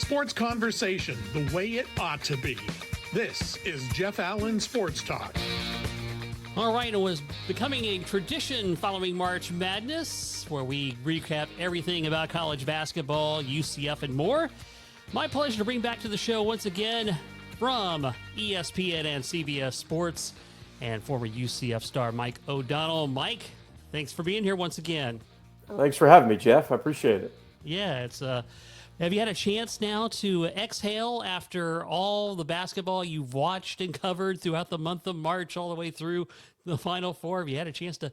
Sports conversation the way it ought to be. This is Jeff Allen Sports Talk. All right, it was becoming a tradition following March Madness, where we recap everything about college basketball, UCF, and more. My pleasure to bring back to the show once again from ESPN and CBS Sports and former UCF star Mike O'Donnell. Mike, thanks for being here once again. Thanks for having me, Jeff. I appreciate it. Yeah, it's have you had a chance now to exhale after all the basketball you've watched and covered throughout the month of March all the way through the Final Four? Have you had a chance to?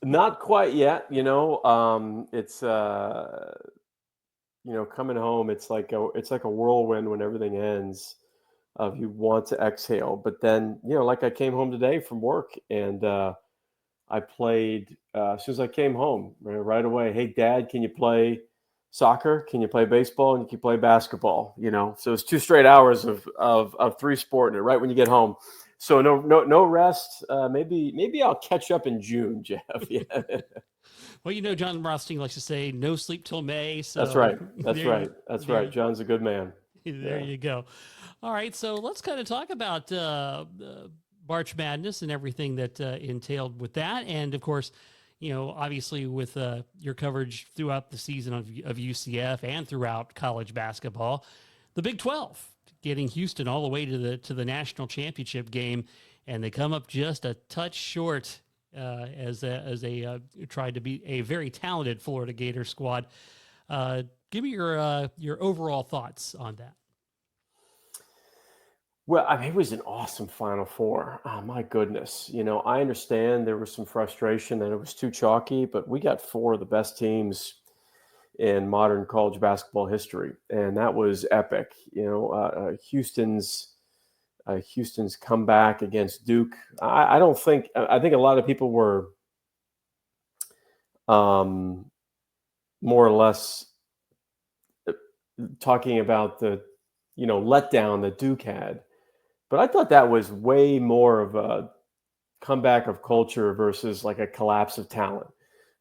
Not quite yet. It's coming home. It's like a whirlwind when everything ends. You want to exhale, but then like I came home today from work and I played as soon as I came home right away. Hey, Dad, can you play soccer? Can you play baseball? And you can play basketball? So it's 2 straight hours of 3 sport, and right when you get home. So no rest. Maybe I'll catch up in June, Jeff. Yeah. Well, John Rothstein likes to say, "No sleep till May." So That's right. That's right. John's a good man. There you go. All right, so let's kind of talk about March Madness and everything that entailed with that, and of course, obviously with your coverage throughout the season of UCF and throughout college basketball, the Big 12 getting Houston all the way to the national championship game, and they come up just a touch short as they tried to beat a very talented Florida Gator squad. Give me your overall thoughts on that. Well, I mean, it was an awesome Final Four. Oh, my goodness. I understand there was some frustration that it was too chalky, but we got 4 of the best teams in modern college basketball history, and that was epic. Houston's comeback against Duke. I think a lot of people were more or less talking about the letdown that Duke had. But I thought that was way more of a comeback of culture versus like a collapse of talent.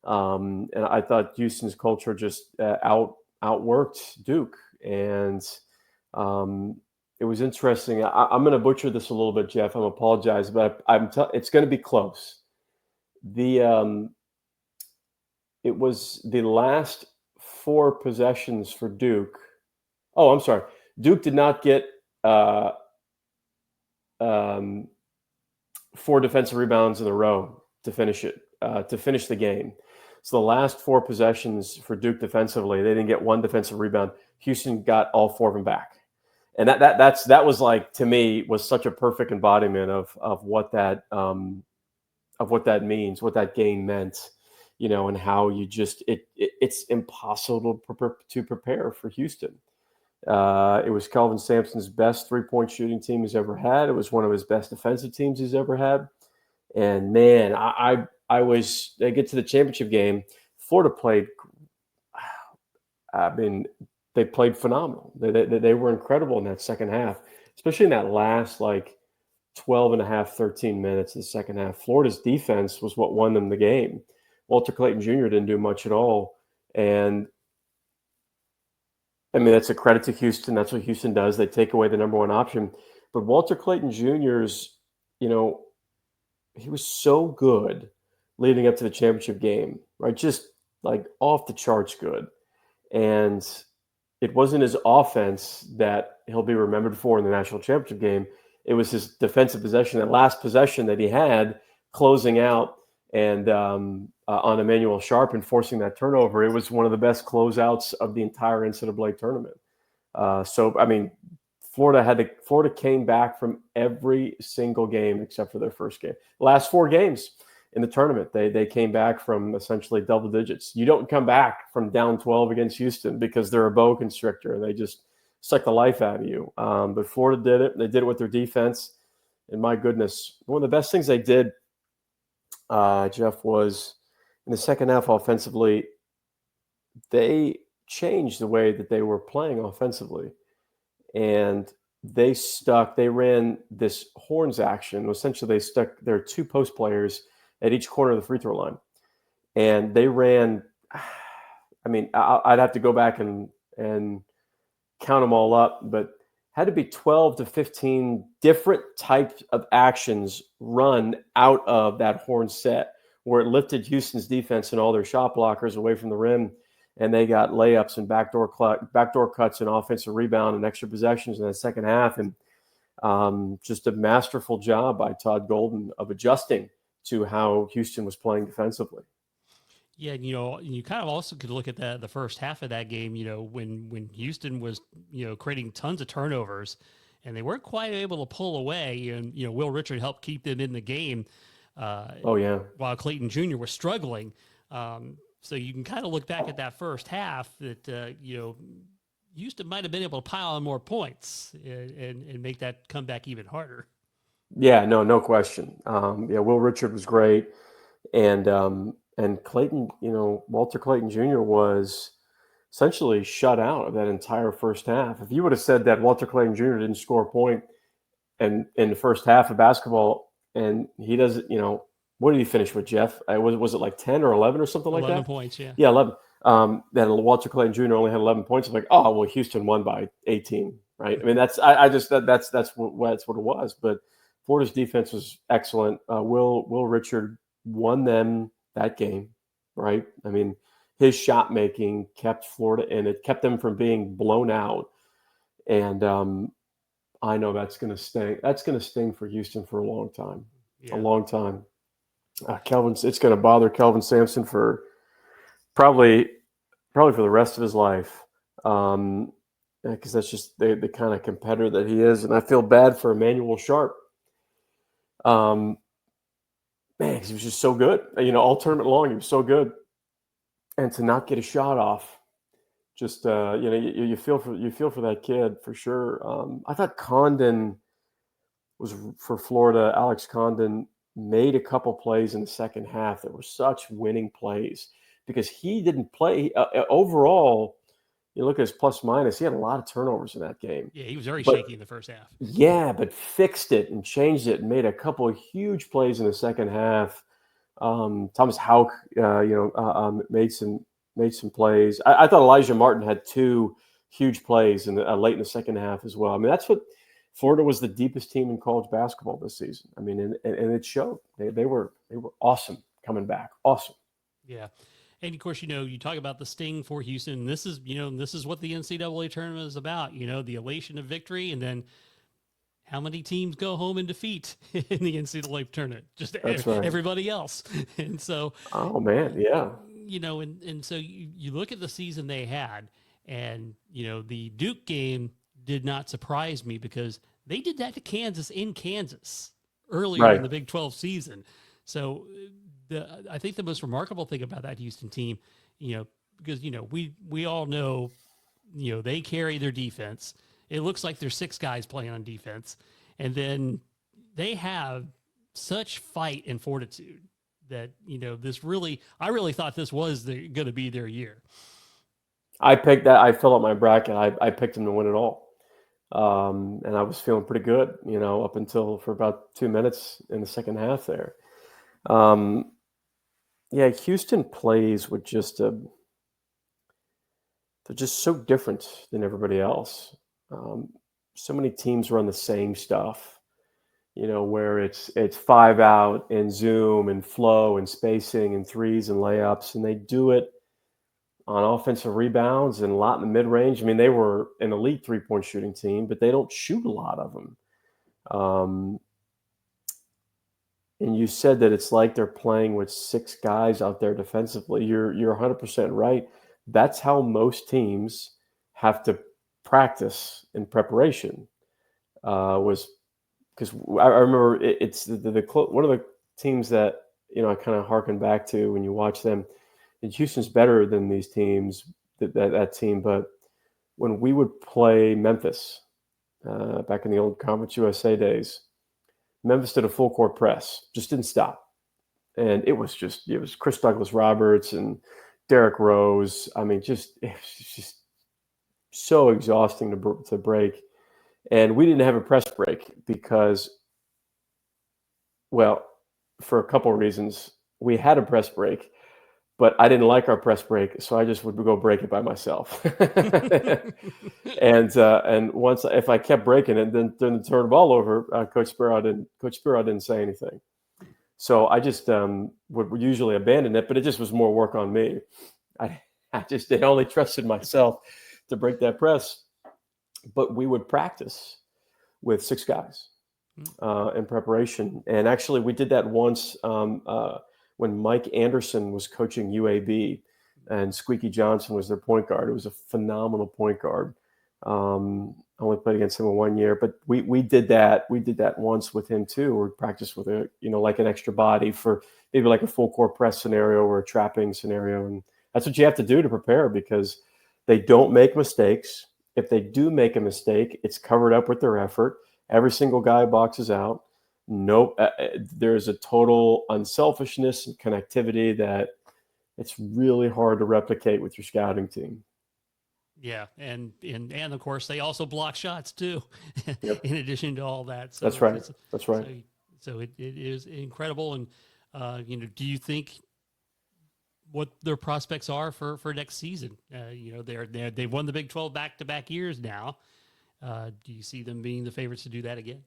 And I thought Houston's culture just outworked Duke. And it was interesting. I'm going to butcher this a little bit, Jeff. I apologize, but it's going to be close. It was the last 4 possessions for Duke. Oh, I'm sorry. Duke did not get 4 defensive rebounds in a row to finish the game. So the last 4 possessions for Duke defensively, they didn't get 1 defensive rebound. Houston got all 4 of them back, and that was like, to me, was such a perfect embodiment of what that means, what that game meant, and how you just it's impossible to prepare for Houston. It was Kelvin Sampson's best 3-point shooting team he's ever had. It was one of his best defensive teams he's ever had. And man, they get to the championship game. Florida played. I mean, they played phenomenal. They were incredible in that second half, especially in that last 12 and a half, 13 minutes of the second half. Florida's defense was what won them the game. Walter Clayton Jr. didn't do much at all, and I mean, that's a credit to Houston. That's what Houston does. They take away the number 1 option. But Walter Clayton Jr.'s, he was so good leading up to the championship game, right? Just like off the charts good. And it wasn't his offense that he'll be remembered for in the national championship game. It was his defensive possession, that last possession that he had closing out and on Emmanuel Sharp and forcing that turnover. It was one of the best closeouts of the entire NCAA tournament. So, I mean, Florida came back from every single game except for their first game. Last 4 games in the tournament, they came back from essentially double digits. You don't come back from down 12 against Houston because they're a boa constrictor and they just suck the life out of you. But Florida did it. They did it with their defense. And my goodness, one of the best things they did, Jeff, was in the second half offensively, they changed the way that they were playing offensively. And they ran this horns action. Essentially, they stuck their 2 post players at each corner of the free throw line. And they ran, I mean, I'd have to go back and count them all up, but had to be 12 to 15 different types of actions run out of that horn set where it lifted Houston's defense and all their shot blockers away from the rim, and they got layups and backdoor cuts and offensive rebound and extra possessions in the second half. And just a masterful job by Todd Golden of adjusting to how Houston was playing defensively. Yeah, you kind of also could look at the first half of that game, when Houston was, creating tons of turnovers and they weren't quite able to pull away. And, Will Richard helped keep them in the game. While Clayton Jr. was struggling. So you can kind of look back at that first half that, Houston might have been able to pile on more points and make that comeback even harder. Yeah, no question. Will Richard was great. And Clayton, Walter Clayton Jr. was essentially shut out of that entire first half. If you would have said that Walter Clayton Jr. didn't score a point in the first half of basketball, and he doesn't, what did he finish with, Jeff? Was it like 10 or 11 or something like that? 11 points, yeah. Yeah, 11. That Walter Clayton Jr. only had 11 points. I'm like, oh, well, Houston won by 18, right? I mean, that's what it was. But Florida's defense was excellent. Will Richard won them that game, right? I mean, his shot making kept Florida in it, kept them from being blown out. And I know that's going to sting. That's going to sting for Houston for a long time. Yeah. A long time. It's going to bother Kelvin Sampson for probably for the rest of his life, because that's just the kind of competitor that he is. And I feel bad for Emmanuel Sharp. Man, he was just so good. All tournament long, he was so good, and to not get a shot off, just you feel for that kid for sure. I thought Condon was for Florida. Alex Condon made a couple plays in the second half that were such winning plays because he didn't play overall. You look at his plus minus, he had a lot of turnovers in that game. Yeah, he was very shaky in the first half. Yeah, but fixed it and changed it and made a couple of huge plays in the second half. Thomas Houck, made some plays. I thought Elijah Martin had two huge plays late in the second half as well. I mean, that's what Florida was, the deepest team in college basketball this season. I mean, and it showed. They were awesome coming back. Awesome. Yeah. And of course, you talk about the sting for Houston. And this is what the NCAA tournament is about. The elation of victory, and then how many teams go home in defeat in the NCAA tournament? Just everybody else. And so, oh man, yeah. And so you look at the season they had, and the Duke game did not surprise me because they did that to Kansas in Kansas earlier in the Big 12 season. So I think the most remarkable thing about that Houston team, because, we all know, they carry their defense. It looks like there's six guys playing on defense. And then they have such fight and fortitude that, I really thought this was going to be their year. I picked that. I filled up my bracket. I picked them to win it all. And I was feeling pretty good, up until for about 2 minutes in the second half there. Houston plays with they're just so different than everybody else. So many teams run the same stuff, where it's 5 out and zoom and flow and spacing and threes and layups, and they do it on offensive rebounds and a lot in the mid-range. I mean, they were an elite three-point shooting team, but they don't shoot a lot of them. And you said that it's like they're playing with six guys out there defensively. You're 100% right. That's how most teams have to practice in preparation. Was because I remember it's one of the teams that I kind of harken back to when you watch them. And Houston's better than these teams, that team. But when we would play Memphis back in the old Conference USA days, Memphis did a full court press, just didn't stop. And it was Chris Douglas Roberts and Derrick Rose. I mean, it was just so exhausting to break. And we didn't have a press break because, well, for a couple of reasons. We had a press break, but I didn't like our press break, so I just would go break it by myself. And once if I kept breaking it, then turn the ball over, Coach Sparrow didn't say anything. So I just would usually abandon it, but it just was more work on me. I just only trusted myself to break that press. But we would practice with 6 guys in preparation. And actually, we did that once when Mike Anderson was coaching UAB and Squeaky Johnson was their point guard. It was a phenomenal point guard. I only played against him in 1 year, but we did that. We did that once with him too. We practiced with like an extra body for maybe like a full court press scenario or a trapping scenario. And that's what you have to do to prepare, because they don't make mistakes. If they do make a mistake, it's covered up with their effort. Every single guy boxes out. Nope. There's a total unselfishness and connectivity that it's really hard to replicate with your scouting team. Yeah, and of course they also block shots too. Yep. In addition to all that, so That's right. That's right. So it is incredible. And do you think what their prospects are for next season? They've won the Big 12 back-to-back years now. Do you see them being the favorites to do that again?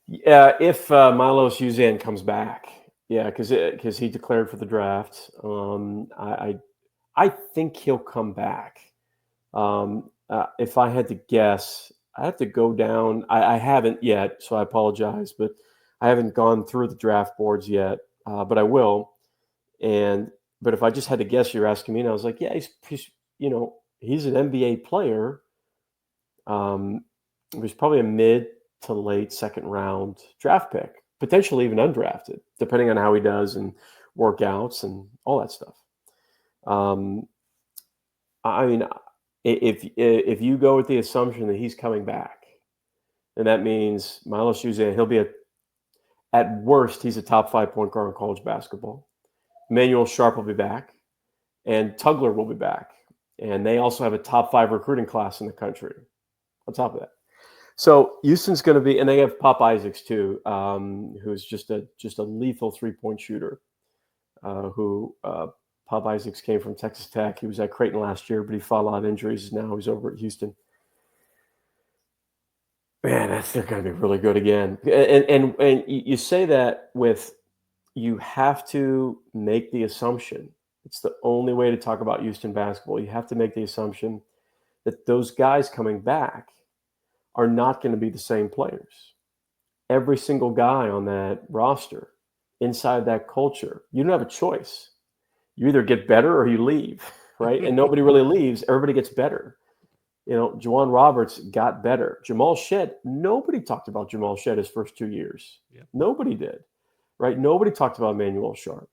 Yeah, if Milos Uzan comes back, yeah, because he declared for the draft. I think he'll come back. If I had to guess, I have to go down. I haven't yet, so I apologize, but I haven't gone through the draft boards yet, but I will. But if I just had to guess, you're asking me, and I was like, yeah, he's an NBA player. He was probably a mid to late second round draft pick, potentially even undrafted, depending on how he does and workouts and all that stuff. I mean, if you go with the assumption that he's coming back, then that means Milos Uzan, he'll be at worst, he's a top 5 point guard in college basketball. Emmanuel Sharp will be back, and Tugler will be back. And they also have a top 5 recruiting class in the country on top of that. So Houston's going to be, and they have Pop Isaacs too, who's just a lethal 3-point shooter. Pop Isaacs came from Texas Tech. He was at Creighton last year, but he fought a lot of injuries. Now he's over at Houston. Man, they're going to be really good again. And you say that with, you have to make the assumption. It's the only way to talk about Houston basketball. You have to make the assumption that those guys coming back are not going to be the same players. Every single guy on that roster, inside that culture, you don't have a choice. You either get better or you leave, right? And nobody really leaves. Everybody gets better. Juwan Roberts got better. Jamal Shead, nobody talked about Jamal Shead his first 2 years. Yep. Nobody did, right? Nobody talked about Emmanuel Sharp.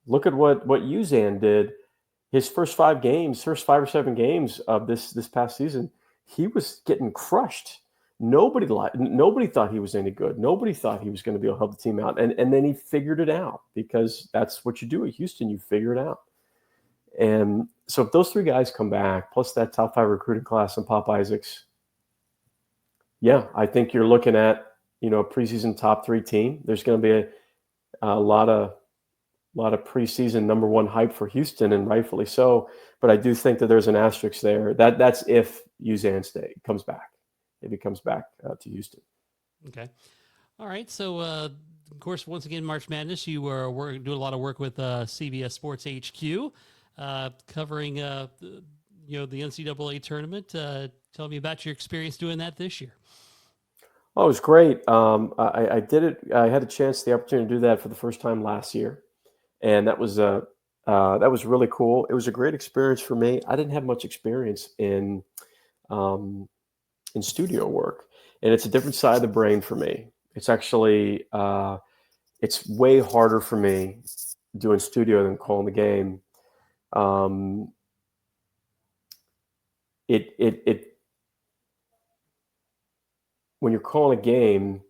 Look at what Uzan did his first 5 or 7 games of this past season. He was getting crushed. Nobody thought he was any good. Nobody thought he was going to be able to help the team out. And then he figured it out, because that's what you do at Houston. You figure it out. And so if those 3 guys come back, plus that top 5 recruiting class and Pop Isaacs, yeah, I think you're looking at, a preseason top 3 team. There's going to be a lot of preseason number 1 hype for Houston, and rightfully so. But I do think that there's an asterisk there. That's if Uzan comes back. If he comes back to Houston. Okay. All right. So, of course, once again, March Madness, you were doing a lot of work with CBS Sports HQ, covering the NCAA tournament. Tell me about your experience doing that this year. Oh, it was great. I did it. I had the opportunity to do that for the first time last year, and that was really cool. It was a great experience for me. I didn't have much experience in studio work, and it's a different side of the brain for me. It's actually it's way harder for me doing studio than calling the game. When you're calling a game,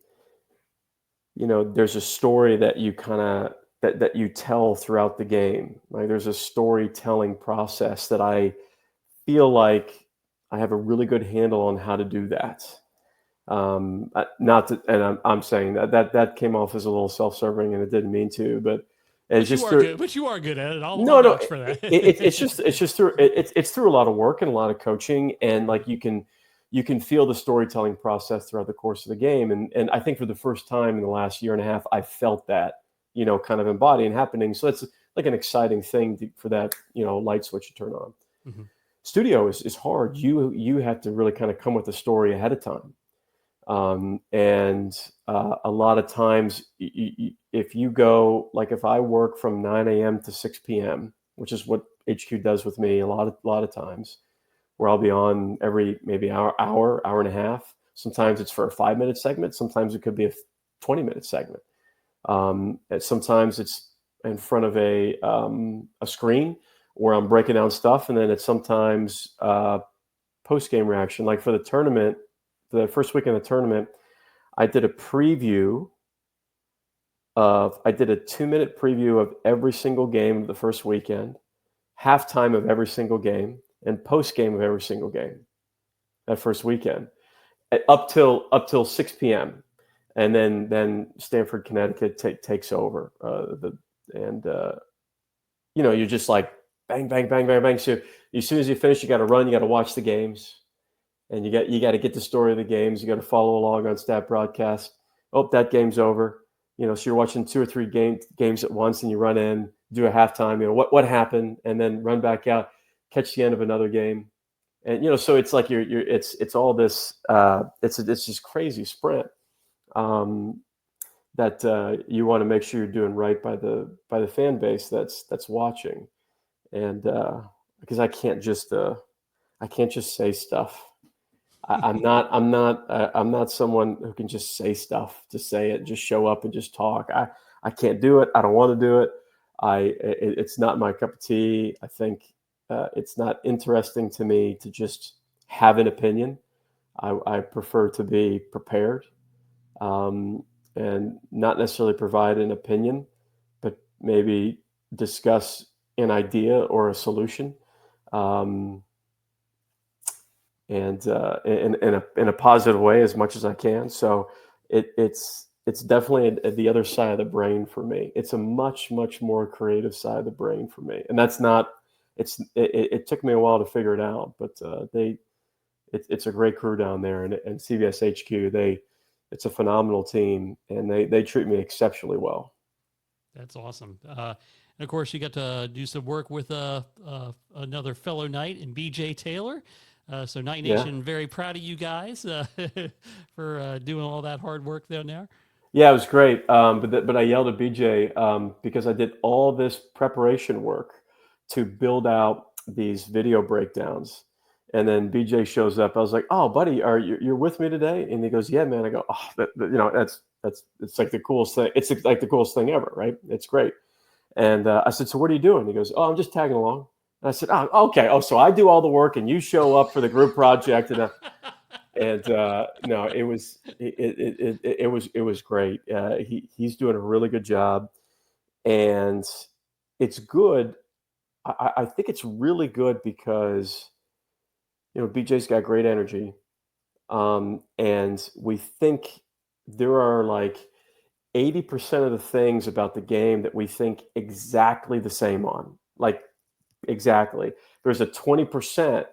there's a story that you that you tell throughout the game. Right? There's a storytelling process that I feel like I have a really good handle on how to do that. I'm saying that came off as a little self-serving, and it didn't mean to, but And But you are good. But you are good at it. I'll vouch for that. It's through a lot of work and a lot of coaching, and like you can feel the storytelling process throughout the course of the game. And I think for the first time in the last year and a half, I felt that, kind of embodying happening. So it's like an exciting thing for that, light switch to turn on. Mm-hmm. Studio is hard. You have to really kind of come with the story ahead of time. And a lot of times, if you go, like if I work from 9 a.m. to 6 p.m., which is what HQ does with me a lot of times, where I'll be on every maybe hour and a half. Sometimes it's for a 5-minute segment. Sometimes it could be a 20-minute segment. Sometimes it's in front of a screen where I'm breaking down stuff, and then it's sometimes post-game reaction. Like for the tournament, the first week in the tournament, I did a 2-minute preview of every single game of the first weekend, halftime of every single game, and post-game of every single game that first weekend, up till 6 p.m. And then Stamford, Connecticut takes over. You're just like bang, bang, bang, bang, bang. So as soon as you finish, you got to run, you got to watch the games. And you got to get the story of the games. You got to follow along on stat broadcast. Oh, that game's over. So you're watching 2 or 3 games at once, and you run in, do a halftime. What happened, and then run back out, catch the end of another game, and so it's like it's all this. It's this crazy sprint that you want to make sure you're doing right by the fan base that's watching, and because I can't just say stuff. I'm not someone who can just say stuff to say it, just show up and just talk. I can't do it. I don't want to do it. It's not my cup of tea. I think it's not interesting to me to just have an opinion. I prefer to be prepared, and not necessarily provide an opinion, but maybe discuss an idea or a solution. And in a positive way as much as I can. So it's definitely the other side of the brain for me. It's a much more creative side of the brain for me, and that's not. It took me a while to figure it out, but it's a great crew down there, and CBS HQ it's a phenomenal team, and they treat me exceptionally well. That's awesome. And of course, you got to do some work with another fellow Knight in BJ Taylor. So Knight Nation, very proud of you guys for doing all that hard work down there. Yeah, it was great. But I yelled at BJ because I did all this preparation work to build out these video breakdowns. And then BJ shows up. I was like, "Oh, buddy, you're with me today?" And he goes, "Yeah, man." I go, "Oh, that's it's like the coolest thing. It's like the coolest thing ever, right? It's great." And I said, "So what are you doing?" He goes, "Oh, I'm just tagging along." And I said, "Oh, okay. Oh, so I do all the work and you show up for the group project." No, it was great. He's doing a really good job, and it's good. I think it's really good because BJ's got great energy, and we think there are like 80% of the things about the game that we think exactly the same on, like. Exactly. There's a 20%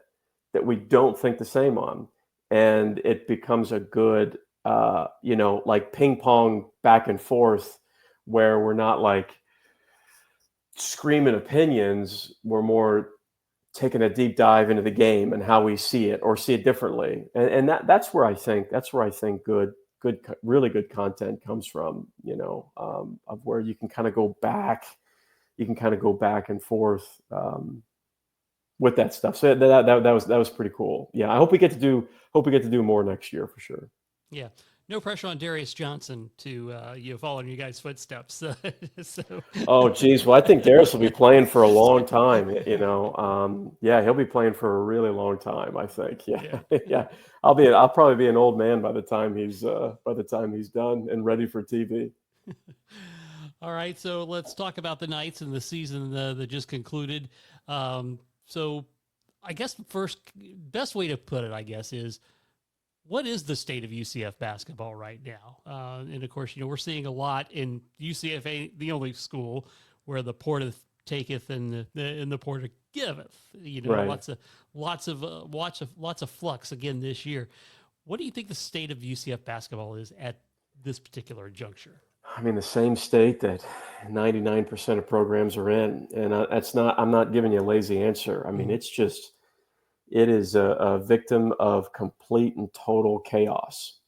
that we don't think the same on, and it becomes a good, like ping pong back and forth, where we're not like screaming opinions. We're more taking a deep dive into the game and how we see it or see it differently, and that's where I think really good content comes from. Of where you can kind of go back. You can kind of go back and forth with that stuff. So that was pretty cool. Yeah, I hope we get to do more next year for sure. Yeah, no pressure on Darius Johnson to follow in you guys' footsteps. So. Oh, geez. Well, I think Darius will be playing for a long time. Yeah, he'll be playing for a really long time. I think. Yeah, yeah. I'll probably be an old man by the time he's done and ready for TV. All right, so let's talk about the Knights and the season that just concluded. So I guess best way to put it, I guess, is what is the state of UCF basketball right now? And of course, we're seeing a lot in UCF, the only school where the porteth taketh and the porter giveth. Right. Lots of flux again this year. What do you think the state of UCF basketball is at this particular juncture? I mean, the same state that 99% of programs are in, and I'm not giving you a lazy answer. I mean, it's just, it is a victim of complete and total chaos.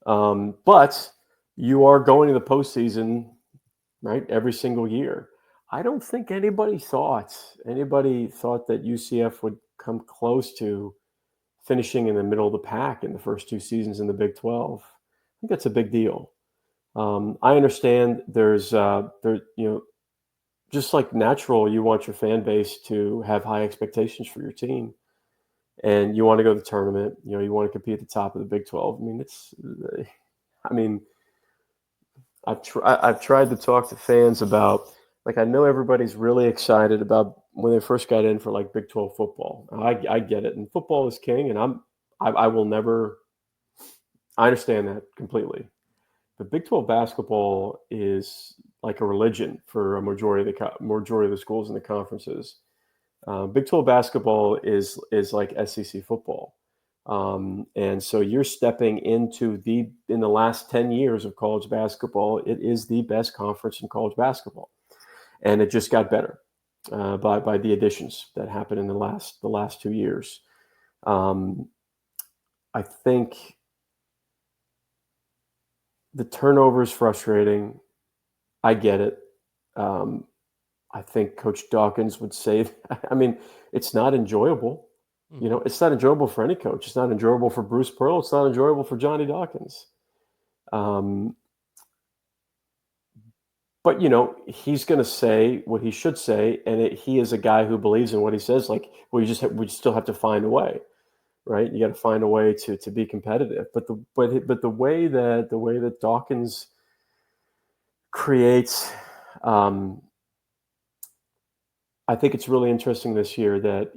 But you are going to the postseason, right, every single year. I don't think anybody thought that UCF would come close to finishing in the middle of the pack in the first 2 seasons in the Big 12. I think that's a big deal. I understand there's just like natural, you want your fan base to have high expectations for your team, and you want to go to the tournament. You want to compete at the top of the Big 12. I mean, I've tried to talk to fans about, like, I know everybody's really excited about when they first got in for like Big 12 football. I get it, and football is king, and I will never. I understand that completely. But Big 12 basketball is like a religion for a majority of the schools in the conferences. Big 12 basketball is like SEC football. And so you're stepping into in the last 10 years of college basketball, it is the best conference in college basketball. And it just got better by the additions that happened in the last 2 years. I think the turnover is frustrating. I get it. I think Coach Dawkins would say, I mean, it's not enjoyable. It's not enjoyable for any coach. It's not enjoyable for Bruce Pearl. It's not enjoyable for Johnny Dawkins. But, he's going to say what he should say. And he is a guy who believes in what he says. Like, well, we still have to find a way, right? You got to find a way to be competitive. But the way that Dawkins creates, I think it's really interesting this year that,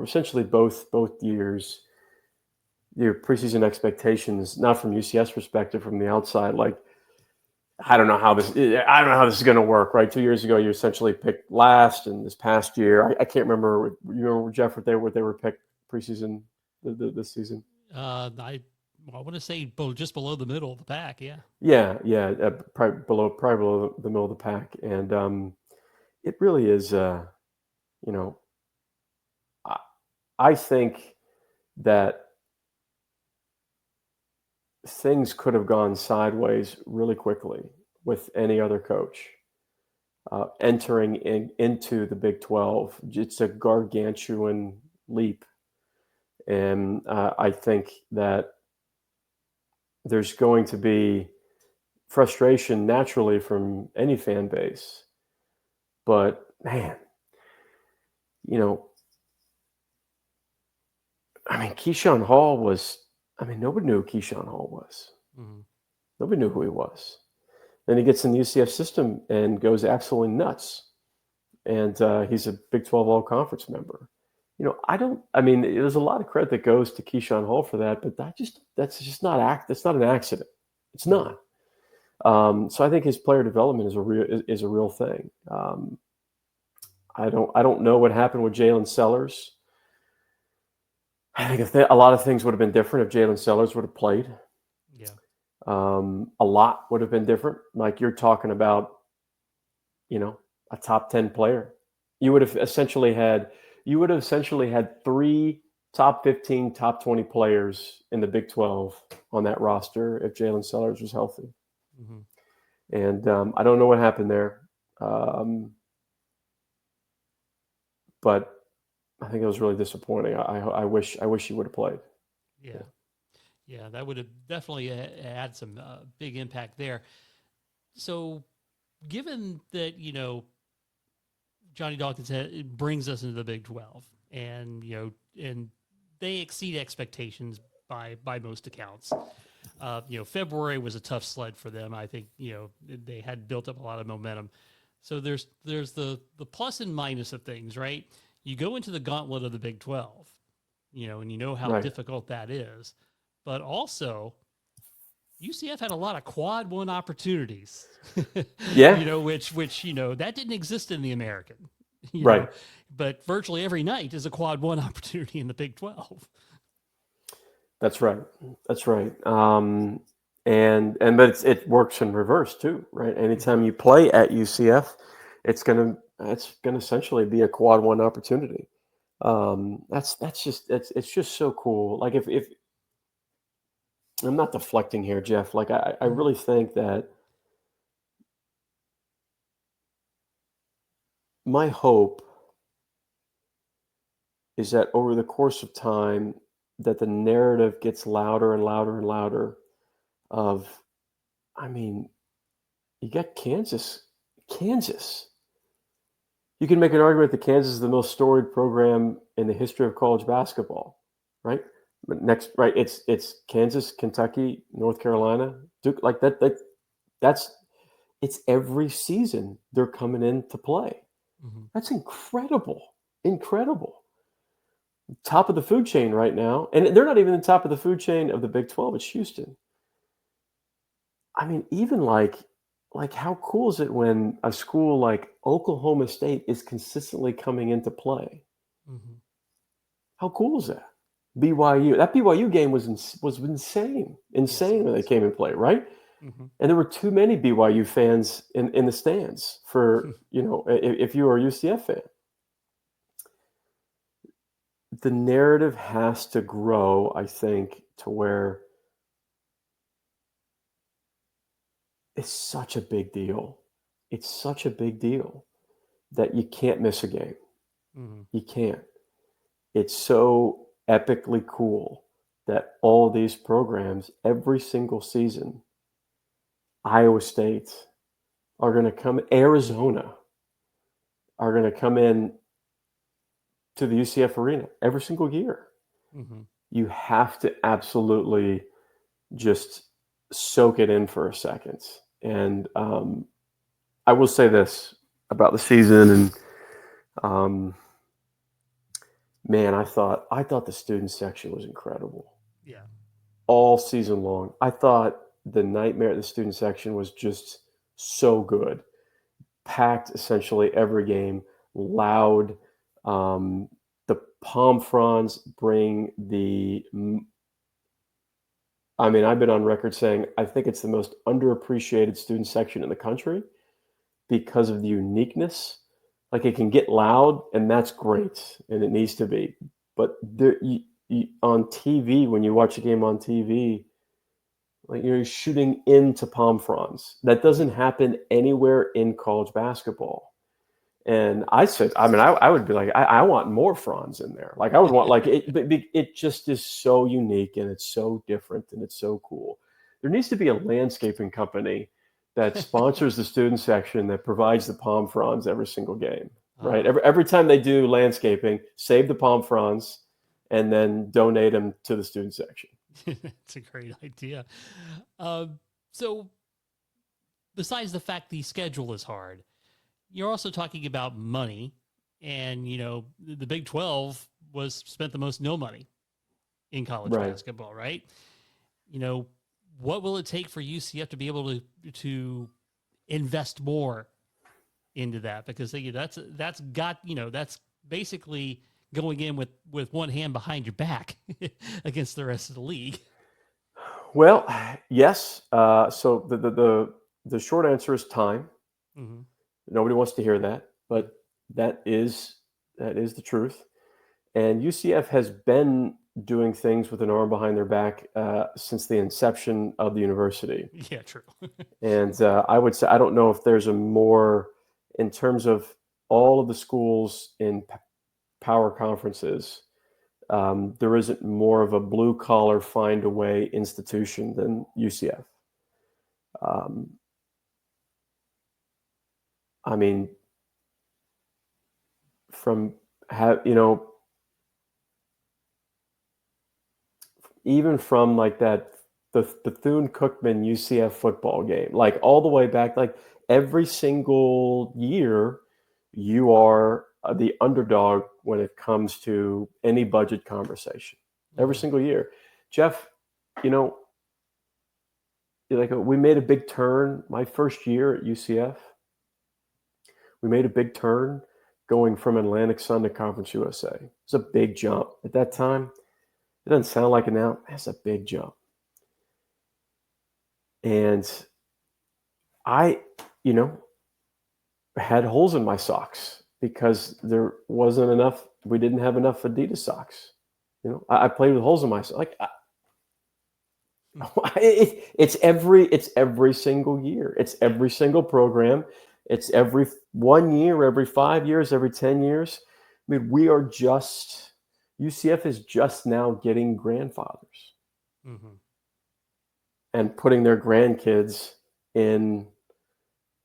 essentially both years, your preseason expectations, not from UCS perspective, from the outside, like, I don't know how this is going to work, right? 2 years ago, you essentially picked last, and this past year, I can't remember. You remember, Jeff, what they were picked preseason this season? I want to say just below the middle of the pack. Yeah. Yeah. Probably below the middle of the pack, and it really is. I think that things could have gone sideways really quickly with any other coach entering into the Big 12. It's a gargantuan leap. And I think that there's going to be frustration naturally from any fan base. But, man, Keyshawn Hall nobody knew who Keyshawn Hall was. Mm-hmm. Nobody knew who he was. Then he gets in the UCF system and goes absolutely nuts. And he's a Big 12 All-Conference member. There's a lot of credit that goes to Keyshawn Hall for that, but that's not an accident. It's not. So I think his player development is a real thing. I don't know what happened with Jalen Sellers. I think a lot of things would have been different if Jalen Sellers would have played. Yeah. A lot would have been different. Like, you're talking about, a top 10 player. You would have essentially had 3 top 15, top 20 players in the Big 12 on that roster if Jalen Sellers was healthy. Mm-hmm. And I don't know what happened there. But I think it was really disappointing. I wish he would have played. Yeah, that would have definitely had some big impact there. So, given that Johnny Dawkins brings us into the Big 12, and and they exceed expectations by most accounts. February was a tough sled for them. I think they had built up a lot of momentum. So there's the plus and minus of things, right? You go into the gauntlet of the Big 12, and how right. difficult that is. But also, UCF had a lot of quad one opportunities, Yeah. which, that didn't exist in the American, Right. but virtually every night is a quad one opportunity in the Big 12. That's right. That's right. But it works in reverse too, right? Anytime you play at UCF, it's gonna essentially be a quad one opportunity. It's just so cool. Like if I'm not deflecting here, Jeff, like I Mhm. really think that my hope is that over the course of time that the narrative gets louder and louder and louder of, I mean, you got Kansas. You can make an argument that Kansas is the most storied program in the history of college basketball, right? But next, right? It's Kansas, Kentucky, North Carolina, Duke, like that. That's it's every season they're coming in to play. Mhm. That's incredible, incredible. Top of the food chain right now, and they're not even the top of the food chain of the Big 12. It's Houston. I mean, even like how cool is it when a school like Oklahoma State is consistently coming into play? Mhm. How cool is that? BYU. That BYU game was insane, Yes, it insane when they was. came and played, right? Mhm. And there were too many BYU fans in the stands for if you were a UCF fan. The narrative has to grow, I think, to where it's such a big deal. It's such a big deal that you can't miss a game. Mhm. You can't. It's so epically cool that all these programs, every single season, Iowa State are going to come, Arizona are going to come in to the UCF arena every single year. Mhm. You have to absolutely just soak it in for a second. And I will say this about the season, and um, man, I thought the student section was incredible Yeah. all season long. I thought the nightmare at the student section was just so good, packed essentially every game, loud. The palm fronds bring the. I mean, I've been on record saying I think it's the most underappreciated student section in the country because of the uniqueness. Like it can get loud, and that's great, and it needs to be. But on TV, when you watch a game on TV, like you're shooting into palm fronds. That doesn't happen anywhere in college basketball. And I said, I mean, I would be like, I want more fronds in there. Like I would want like it, but it just is so unique and it's so different and it's so cool. There needs to be a landscaping company that sponsors the student section that provides the palm fronds every single game, right? Ah, Every time they do landscaping, save the palm fronds and then donate them to the student section. that's a great idea. Um, so, besides the fact the schedule is hard, you're also talking about money, and the Big 12 was spent the most no money in college Right. basketball, right? You know, what will it take for UCF to be able to invest more into that? Because that's got that's basically going in with one hand behind your back against the rest of the league. Well, yes. So the short answer is time. Hmm. Nobody wants to hear that, Yeah. but that is that is the truth. And UCF has been doing things with an arm behind their back since the inception of the university. Yeah, true. And I would say I don't know if there's a more in terms of all of the schools in power conferences. There isn't more of a blue collar find a way institution than UCF. Um, I mean, from have even from like that the Bethune Cookman UCF football game, like all the way back, like every single year, you are the underdog when it comes to any budget conversation. Every Hmm. single year, Jeff, you know, we made a big turn my first year at UCF. We made a big turn going from Atlantic Sun to Conference USA. It's a big jump. At that time, it doesn't sound like it now. That's a big jump. And I, had holes in my socks because there wasn't enough. We didn't have enough Adidas socks. I played with holes in my socks. It's every single year. It's every single program. It's every 1 year, every 5 years, every 10 years. I mean, UCF is just now getting grandfathers and putting their grandkids in,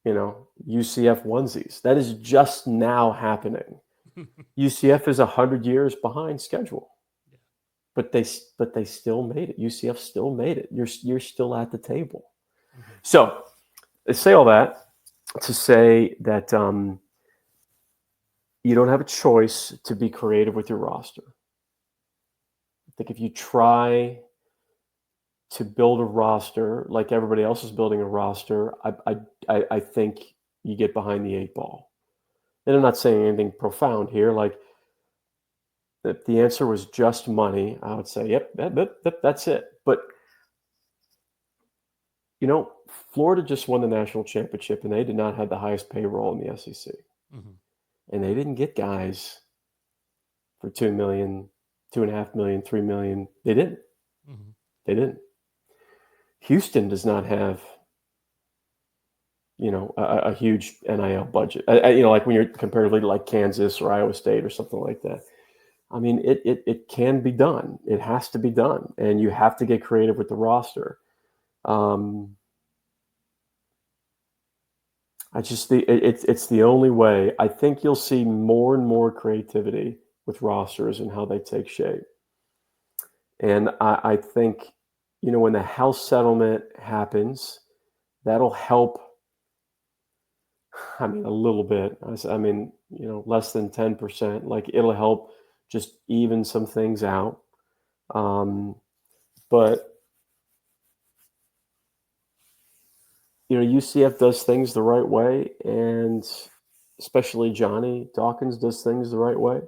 UCF onesies. That is just now happening. UCF is 100 years behind schedule. But they still made it. UCF still made it. You're still at the table. So I say all that to say that you don't have a choice to be creative with your roster. I think if you try to build a roster like everybody else is building a roster, I think you get behind the 8 ball. And I'm not saying anything profound here. Like, if the answer was just money, I would say, yep, that's it. But, Florida just won the national championship, and they did not have the highest payroll in the SEC. And they didn't get guys for $2 million, $2.5 million, $3 million. They didn't. They didn't. Houston does not have, a huge NIL budget. Like when you're comparatively to like Kansas or Iowa State or something like that. I mean, it can be done. It has to be done, and you have to get creative with the roster. It's the only way. I think you'll see more and more creativity with rosters and how they take shape. And I think, when the House settlement happens, that'll help. I mean, a little bit. I mean, less than 10%. Like, it'll help just even some things out. But, UCF does things the right way, and especially Johnny Dawkins does things the right way.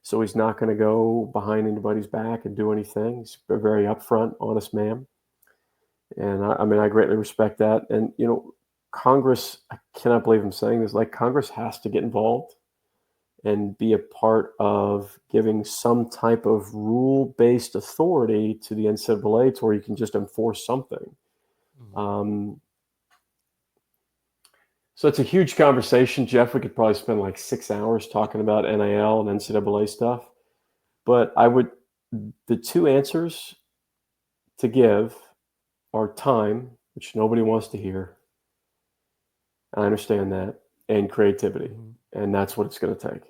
So he's not going to go behind anybody's back and do anything. He's a very upfront, honest man. And I greatly respect that. And, Congress, I cannot believe I'm saying this, like, Congress has to get involved and be a part of giving some type of rule-based authority to the NCAA to where you can just enforce something. So it's a huge conversation, Jeff. We could probably spend like 6 hours talking about NIL and NCAA stuff. But the two answers to give are time, which nobody wants to hear. I understand that, and creativity. And that's what it's going to take.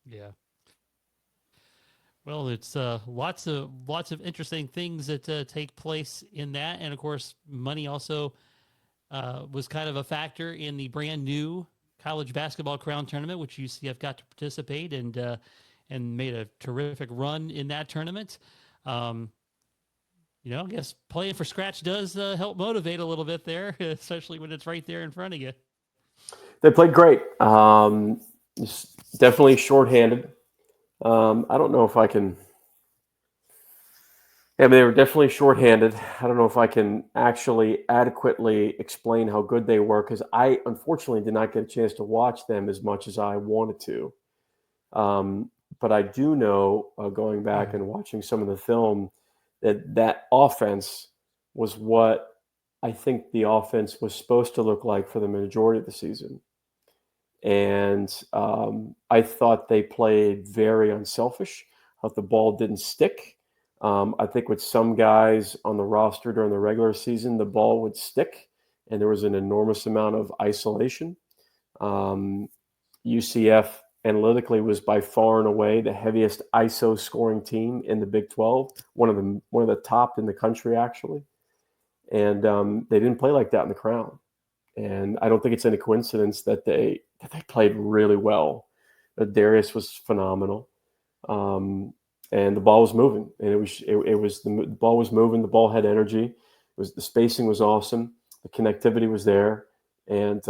Yeah. Well, it's lots of interesting things that take place in that. And of course, money also was kind of a factor in the brand new college basketball crown tournament, which UCF got to participate and made a terrific run in that tournament. I guess playing for scratch does help motivate a little bit there, especially when it's right there in front of you. They played great. Definitely shorthanded. I don't know if I can. Yeah, they were definitely shorthanded. I don't know if I can actually adequately explain how good they were, because I unfortunately did not get a chance to watch them as much as I wanted to. But I do know, going back and watching some of the film, that offense was what I think the offense was supposed to look like for the majority of the season. And I thought they played very unselfish. I thought the ball didn't stick. I think with some guys on the roster during the regular season, the ball would stick, and there was an enormous amount of isolation. UCF analytically was by far and away the heaviest ISO scoring team in the Big 12, one of the top in the country, actually. And they didn't play like that in the Crown. And I don't think it's any coincidence that they played really well. Darius was phenomenal. And the ball was moving, and the ball was moving. The ball had energy. The spacing was awesome. The connectivity was there. And,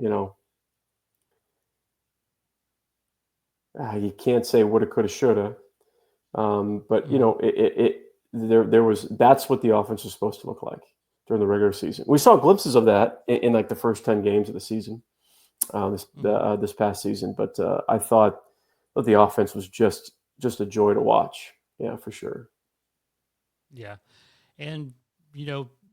you can't say woulda, coulda, shoulda. But that's what the offense was supposed to look like during the regular season. We saw glimpses of that in like the first 10 games of the season, this past season. But I thought that the offense was just a joy to watch. Yeah, for sure. Yeah. And,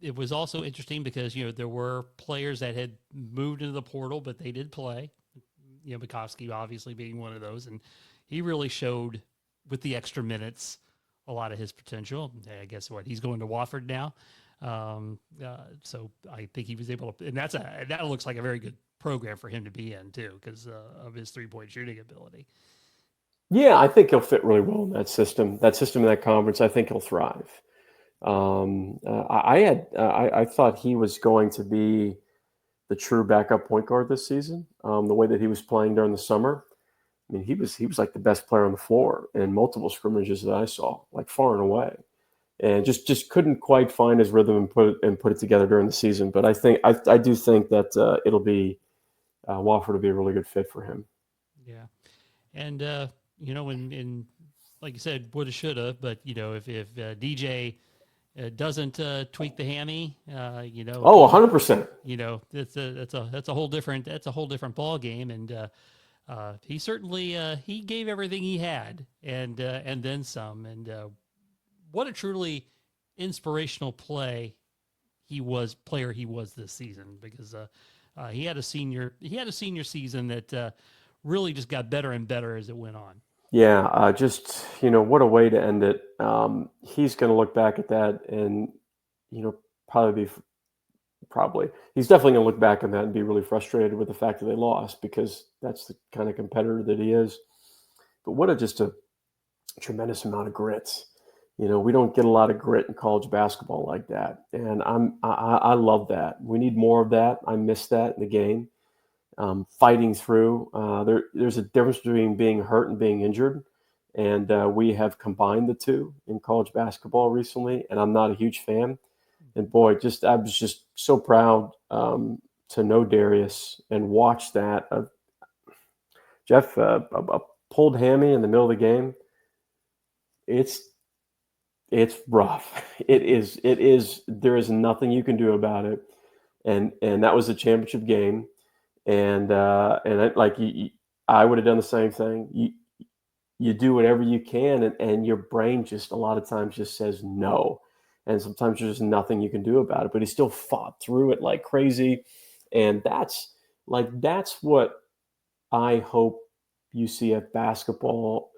it was also interesting because, there were players that had moved into the portal, but they did play. Bukowski obviously being one of those. And he really showed with the extra minutes a lot of his potential. I guess he's going to Wofford now. So I think he was able to, and that looks like a very good program for him to be in too, because of his 3-point shooting ability. Yeah, I think he'll fit really well in that system in that conference. I think he'll thrive. I thought he was going to be the true backup point guard this season. The way that he was playing during the summer, I mean, he was like the best player on the floor in multiple scrimmages that I saw, like far and away, and just couldn't quite find his rhythm and put it together during the season. But I do think that it'll be Wofford will be a really good fit for him. Yeah, and in like you said, woulda, shoulda, but if DJ doesn't tweak the hammy, 100%. That's a whole different ball game, and he certainly he gave everything he had, and then some, and what a truly inspirational player he was this season, because he had a senior season that really just got better and better as it went on. Yeah, what a way to end it. He's going to look back at that and, he's definitely going to look back on that and be really frustrated with the fact that they lost, because that's the kind of competitor that he is. But just a tremendous amount of grit. We don't get a lot of grit in college basketball like that. And I love that. We need more of that. I miss that in the game. Fighting through. There's a difference between being hurt and being injured, and we have combined the two in college basketball recently, and I'm not a huge fan. And boy, I was just so proud to know Darius and watch that. Jeff, a pulled hammy in the middle of the game. It's rough. It is. There is nothing you can do about it, and that was a championship game. And I would have done the same thing. You do whatever you can, and your brain just a lot of times just says no, and sometimes there's just nothing you can do about it. But he still fought through it like crazy, and that's what I hope UCF basketball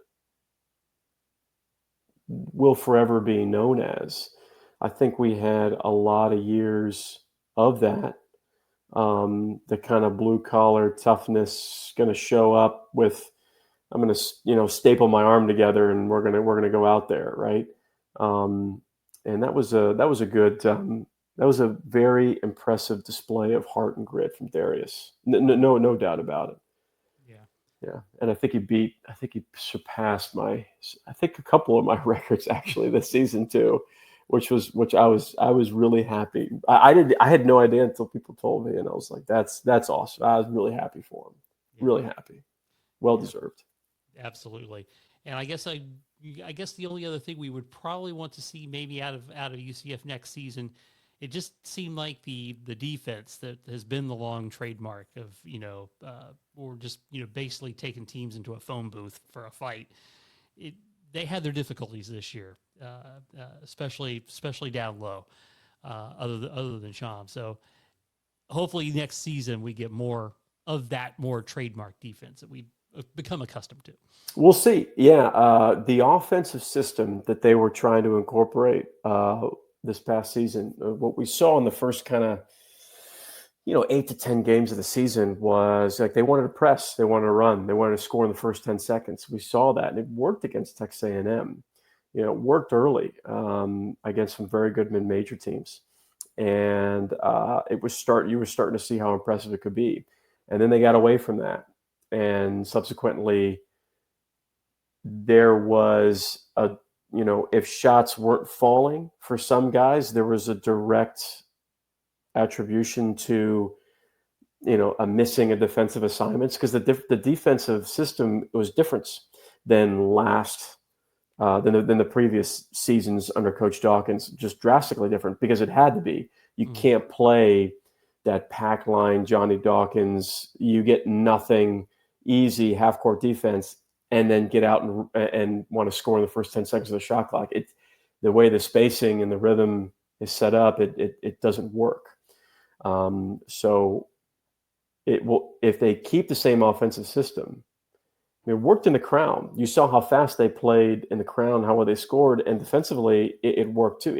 will forever be known as. I think we had a lot of years of that. The kind of blue collar toughness going to show up with, I'm going to, staple my arm together and we're going to go out there. Right. And that was a very impressive display of heart and grit from Darius. No doubt about it. Yeah. And I think he surpassed a couple of my records actually this season too. Which I was really happy. I had no idea until people told me, and I was like, that's awesome. I was really happy for him. Yeah. Really happy. Well deserved. Absolutely. And I guess the only other thing we would probably want to see maybe out of UCF next season, it just seemed like the defense that has been the long trademark of, or just, basically taking teams into a phone booth for a fight. They had their difficulties this year, especially down low, other than Sham. So hopefully next season we get more of that more trademark defense that we become accustomed to. We'll see. Yeah, the offensive system that they were trying to incorporate this past season, what we saw in the first kind of 8 to 10 games of the season was like they wanted to press, they wanted to run, they wanted to score in the first 10 seconds. We saw that, and it worked against Texas A&M. It worked early against some very good mid-major teams, and you were starting to see how impressive it could be. And then they got away from that, and subsequently there was if shots weren't falling for some guys, there was a direct attribution to, a missing a defensive assignments, because the defensive system was different than than the previous seasons under Coach Dawkins, just drastically different, because it had to be. You can't play that pack line, Johnny Dawkins. You get nothing, easy half-court defense, and then get out and want to score in the first 10 seconds of the shot clock. The way the spacing and the rhythm is set up, it doesn't work. So it will, if they keep the same offensive system. It worked in the Crown. You saw how fast they played in the Crown, how well they scored, and defensively it worked too.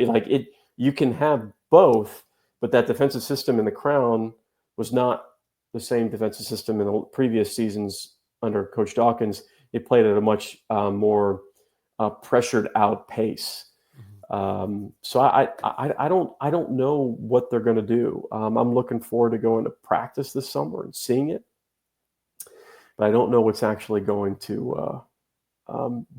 You can have both, but that defensive system in the Crown was not the same defensive system in the previous seasons under Coach Dawkins. It played at a much more pressured out pace. So I don't know what they're going to do. I'm looking forward to going to practice this summer and seeing it, but I don't know what's actually going to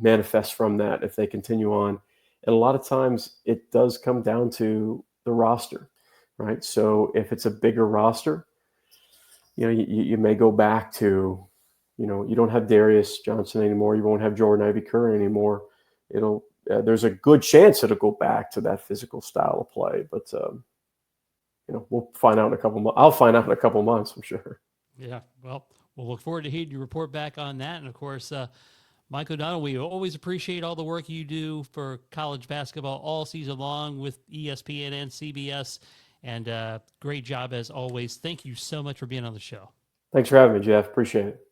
manifest from that if they continue on. And a lot of times it does come down to the roster, right? So if it's a bigger roster, you may go back to, you don't have Darius Johnson anymore. You won't have Jordan Ivy Curry anymore. There's a good chance it'll go back to that physical style of play, but we'll find out in a couple months. I'll find out in a couple months, I'm sure. Yeah, well, we'll look forward to hearing you report back on that. And of course, Mike O'Donnell, we always appreciate all the work you do for college basketball all season long with ESPN and CBS. And great job as always. Thank you so much for being on the show. Thanks for having me, Jeff. Appreciate it.